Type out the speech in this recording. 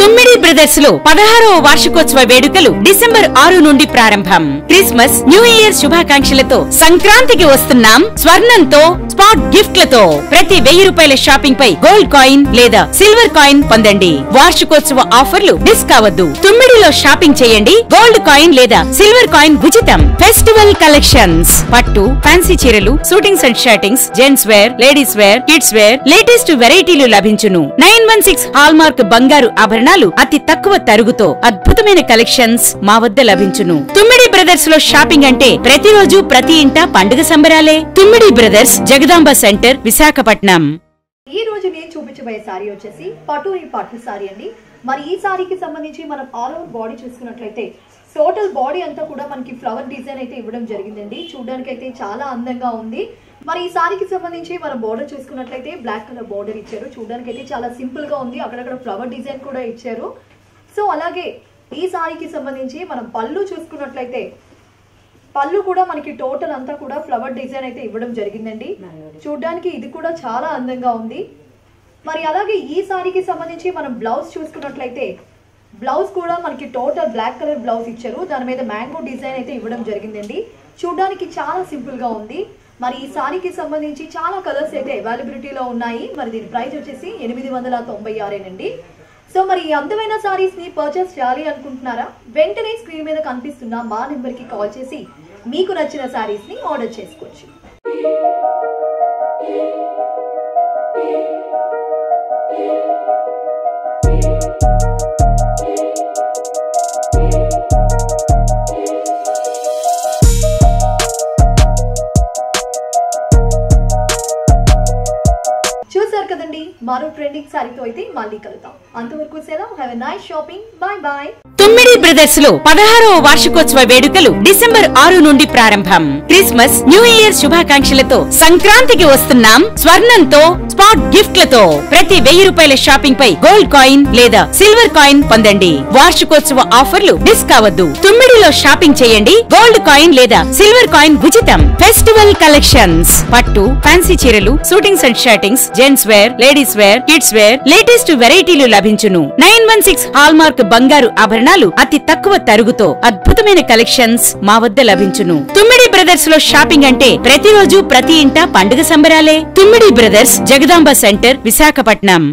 తుమ్మిడి Brothers లో 16వ వార్షికోత్సవ వేడుకలు డిసెంబర్ 6 నుండి ప్రారంభం. క్రిస్మస్, న్యూ ఇయర్ శుభాకాంక్షలతో సంక్రాంతికి వస్తున్నాం స్వర్ణంతో, స్పాట్ గిఫ్ట్లతో. ప్రతి 1000 రూపాయల షాపింగ్ పై గోల్డ్ కాయిన్ లేదా సిల్వర్ కాయిన్ పొందండి. వార్షికోత్సవ ఆఫర్లు మిస్ కావద్దు. తుమ్మిడిలో షాపింగ్ చేయండి, గోల్డ్ కాయిన్ లేదా సిల్వర్ కాయిన్ ఉచితం. ఫెస్టివల్ కలెక్షన్స్, పట్టు, ఫ్యాన్సీ చీరలు, suitings and shirtings, gents wear, ladies wear, kids wear, latest వెరైటీలు లభించును. 916 హాల్మార్క్ బంగారు ఆభరణాలు అతి తక్కువ తరుగుతో అద్భుతమైన కలెక్షన్స్ మా వద్ద లభించును. తుమ్మిడి బ్రదర్స్ లో షాపింగ్ అంటే ప్రతిరోజు ప్రతి ఇంట పండుగ సంబరాలే. తుమ్మిడి బ్రదర్స్, జగదాంబ సెంటర్, విశాఖపట్నం. ఈ రోజు నేను చూపించబోయే సారీ వచ్చేసి పట్టు సారీ అండి. మరి ఈ సారీకి సంబంధించి మనం ఆల్ ఓవర్ బాడీ చూసుకున్నట్లయితే టోటల్ బాడీ అంతా కూడా మనకి ఫ్లవర్ డిజైన్ అయితే ఇవ్వడం జరిగిందండి. చూడడానికి అయితే చాలా అందంగా ఉంది. మరి ఈ సారీకి సంబంధించి మనం బోర్డర్ చూసుకున్నట్లయితే బ్లాక్ కలర్ బోర్డర్ ఇచ్చారు. చూడడానికి అయితే చాలా సింపుల్ గా ఉంది. అక్కడక్కడ ఫ్లవర్ డిజైన్ కూడా ఇచ్చారు. సో అలాగే ఈ సారీకి సంబంధించి మనం పళ్ళు చూసుకున్నట్లయితే పళ్ళు కూడా మనకి టోటల్ అంతా కూడా ఫ్లవర్ డిజైన్ అయితే ఇవ్వడం జరిగిందండి. చూడడానికి ఇది కూడా చాలా అందంగా ఉంది. మరి అలాగే ఈ సారీకి సంబంధించి మనం బ్లౌజ్ చూసుకున్నట్లయితే బ్లౌజ్ కూడా మనకి టోటల్ బ్లాక్ కలర్ బ్లౌజ్ ఇచ్చారు. దాని మీద మ్యాంగో డిజైన్ అయితే ఇవ్వడం జరిగిందండి. చూడడానికి చాలా సింపుల్ గా ఉంది. మరి ఈ సారీకి సంబంధించి చాలా కలర్స్ అయితే అవైలబిలిటీలో ఉన్నాయి. మరి దీని ప్రైస్ వచ్చేసి 896 సో మరి ఈ అందమైన సారీస్ ని పర్చేస్ చేయాలి అనుకుంటున్నారా? వెంటనే స్క్రీన్ మీద కనిపిస్తున్న మా నెంబర్ కి కాల్ చేసి మీకు నచ్చిన సారీస్ ని ఆర్డర్ చేసుకోవచ్చు. చూసారు కదండి, మరో ట్రెండింగ్ సారీతో అయితే మళ్ళీ కలుద్దాం. అంతవరకు సెలవు. Have a nice shopping. Bye bye. Tummidi Brothers లో 16వ వార్షికోత్సవ వేడుకలు డిసెంబర్ 6 నుండి ప్రారంభం. క్రిస్మస్, న్యూ ఇయర్ శుభాకాంక్షలతో సంక్రాంతికి వస్తున్నాం స్వర్ణంతో, స్పాట్ గిఫ్ట్లతో. ప్రతి 1000 రూపాయల షాపింగ్ పై గోల్డ్ కాయిన్ లేదా సిల్వర్ కాయిన్ పొందండి. వార్షికోత్సవ ఆఫర్లు మిస్ కావద్దు. తుమ్మిడిలో షాపింగ్ చేయండి, గోల్డ్ కాయిన్ లేదా సిల్వర్ కాయిన్ ఉచితం. ఫెస్టివల్ కలెక్షన్స్, పట్టు, ఫ్యాన్సీ చీరలు, suitings and shirtings, gents wear, ladies wear, kids wear, latest వెరైటీలు లభించును. 916 హాల్మార్క్ బంగారు ఆభరణాలు అతి తక్కువ తరుగుతో అద్భుతమైన కలెక్షన్స్ మా వద్ద లభించును. తుమ్మిడి బ్రదర్స్ లో షాపింగ్ అంటే ప్రతిరోజు ప్రతి ఇంట పండుగ సంబరాలే. తుమ్మిడి బ్రదర్స్, జగదాంబ సెంటర్, విశాఖపట్నం.